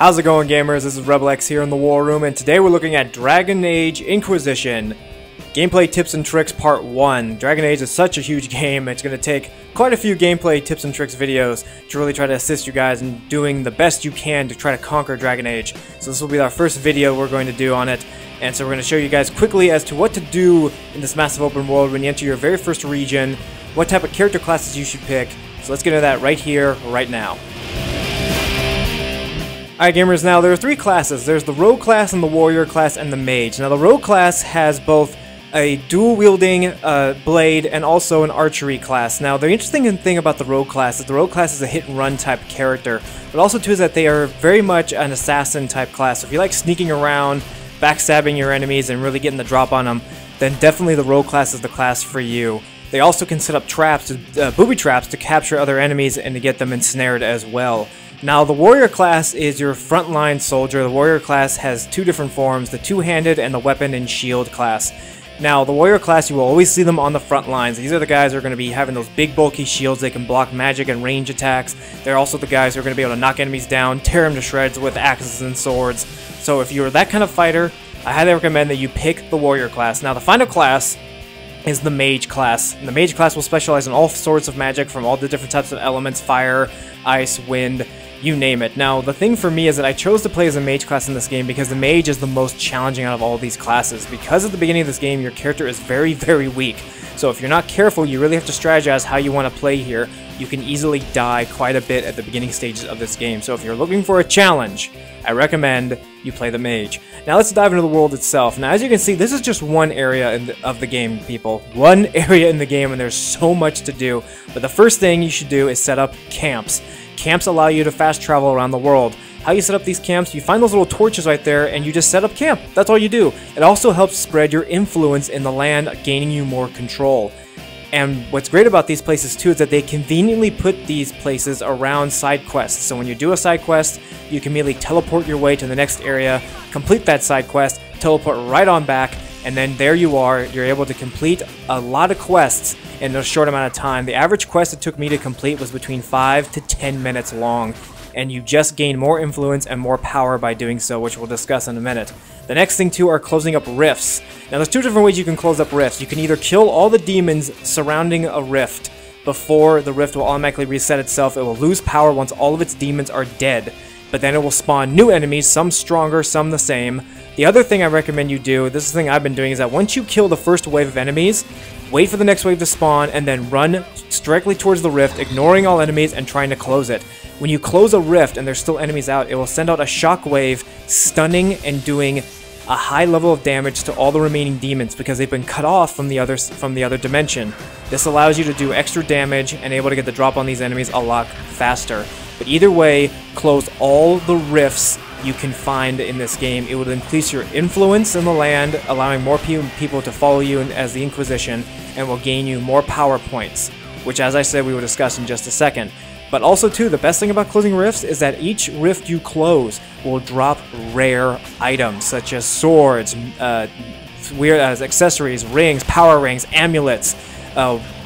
How's it going, gamers? This is RebelX here in the War Room, and today we're looking at Dragon Age Inquisition. Gameplay Tips and Tricks Part 1. Dragon Age is such a huge game, it's going to take quite a few gameplay tips and tricks videos to really try to assist you guys in doing the best you can to try to conquer Dragon Age. So this will be our first video we're going to do on it, and so we're going to show you guys quickly as to what to do in this massive open world when you enter your very first region, what type of character classes you should pick. So let's get into that right here, right now. Alright gamers, now there are three classes. There's the Rogue class and the Warrior class and the Mage. Now the Rogue class has both a dual-wielding blade and also an archery class. Now the interesting thing about the Rogue class is a hit-and-run type character, but also too is that they are very much an assassin type class. So if you like sneaking around, backstabbing your enemies, and really getting the drop on them, then definitely the Rogue class is the class for you. They also can set up traps, booby traps, to capture other enemies and to get them ensnared as well. Now, the Warrior class is your frontline soldier. The Warrior class has two different forms, the two-handed and the weapon and shield class. Now, the Warrior class, you will always see them on the front lines. These are the guys who are going to be having those big bulky shields. They can block magic and range attacks. They're also the guys who are going to be able to knock enemies down, tear them to shreds with axes and swords. So if you're that kind of fighter, I highly recommend that you pick the Warrior class. Now, the final class is the Mage class. And the Mage class will specialize in all sorts of magic from all the different types of elements, fire, ice, wind, you name it. Now, the thing for me is that I chose to play as a Mage class in this game because the Mage is the most challenging out of all of these classes. Because at the beginning of this game, your character is very, very weak. So if you're not careful, you really have to strategize how you want to play here. You can easily die quite a bit at the beginning stages of this game. So if you're looking for a challenge, I recommend you play the Mage. Now let's dive into the world itself. Now as you can see, this is just one area of the game, people. One area in the game, and there's so much to do. But the first thing you should do is set up camps. Camps allow you to fast travel around the world. How you set up these camps, you find those little torches right there and you just set up camp. That's all you do. It also helps spread your influence in the land, gaining you more control. And what's great about these places too is that they conveniently put these places around side quests. So when you do a side quest, you can immediately teleport your way to the next area, complete that side quest, teleport right on back, and then there you are. You're able to complete a lot of quests in a short amount of time. The average quest it took me to complete was between 5 to 10 minutes long, and you just gain more influence and more power by doing so, which we'll discuss in a minute. The next thing too are closing up rifts. Now there's two different ways you can close up rifts. You can either kill all the demons surrounding a rift before the rift will automatically reset itself. It will lose power once all of its demons are dead, but then it will spawn new enemies, some stronger, some the same. The other thing I recommend you do, this is the thing I've been doing, is that once you kill the first wave of enemies, wait for the next wave to spawn and then run directly towards the rift, ignoring all enemies and trying to close it. When you close a rift and there's still enemies out, it will send out a shockwave, stunning and doing a high level of damage to all the remaining demons because they've been cut off from the other dimension. This allows you to do extra damage and able to get the drop on these enemies a lot faster. But either way, close all the rifts you can find in this game. It will increase your influence in the land, allowing more people to follow you as the Inquisition, and will gain you more power points, which, as I said, we will discuss in just a second. But also too, the best thing about closing rifts is that each rift you close will drop rare items such as swords, weird accessories, rings, power rings, amulets,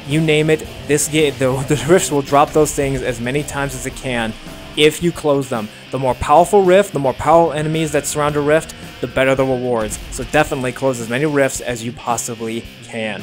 you name it. The rifts will drop those things as many times as it can if you close them. The more powerful rift, the more powerful enemies that surround a rift, the better the rewards. So definitely close as many rifts as you possibly can.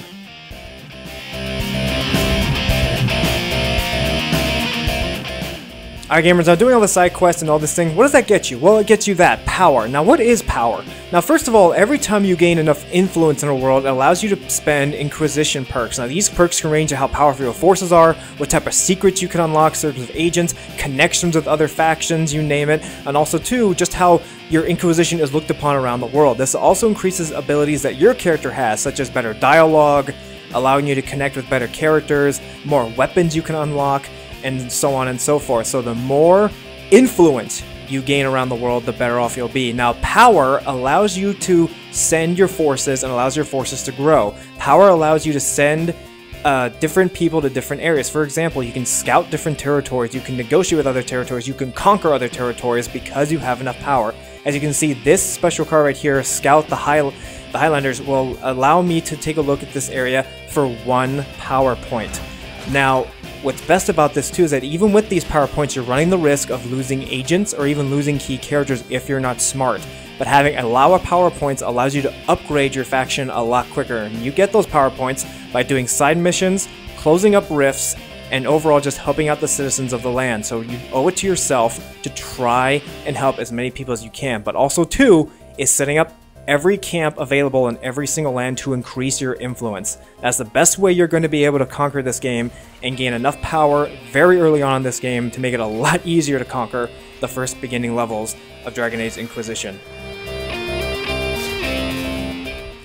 Alright gamers, now doing all the side quests and all this thing, what does that get you? Well, it gets you that, power. Now what is power? Now first of all, every time you gain enough influence in a world, it allows you to spend Inquisition perks. Now these perks can range to how powerful your forces are, what type of secrets you can unlock, certain agents, connections with other factions, you name it, and also too, just how your Inquisition is looked upon around the world. This also increases abilities that your character has, such as better dialogue, allowing you to connect with better characters, more weapons you can unlock, and so on and so forth. So the more influence you gain around the world, the better off you'll be. Now, power allows you to send your forces and allows your forces to grow. Power allows you to send different people to different areas. For example, you can scout different territories, you can negotiate with other territories, you can conquer other territories because you have enough power. As you can see, this special card right here, Scout the Highlanders, will allow me to take a look at this area for 1 power point. Now, what's best about this too is that even with these power points, you're running the risk of losing agents or even losing key characters if you're not smart. But having a lot of power points allows you to upgrade your faction a lot quicker. And you get those power points by doing side missions, closing up rifts, and overall just helping out the citizens of the land. So you owe it to yourself to try and help as many people as you can. But also too, is setting up every camp available in every single land to increase your influence. That's the best way you're going to be able to conquer this game and gain enough power very early on in this game to make it a lot easier to conquer the first beginning levels of Dragon Age Inquisition.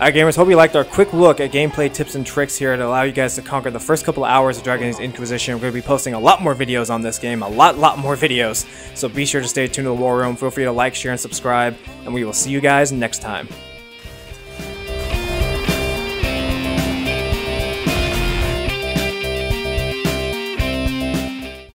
Alright gamers, hope you liked our quick look at gameplay tips and tricks here to allow you guys to conquer the first couple of hours of Dragon Age Inquisition. We're going to be posting a lot more videos on this game, a lot more videos. So be sure to stay tuned to the War Room, feel free to like, share, and subscribe, and we will see you guys next time.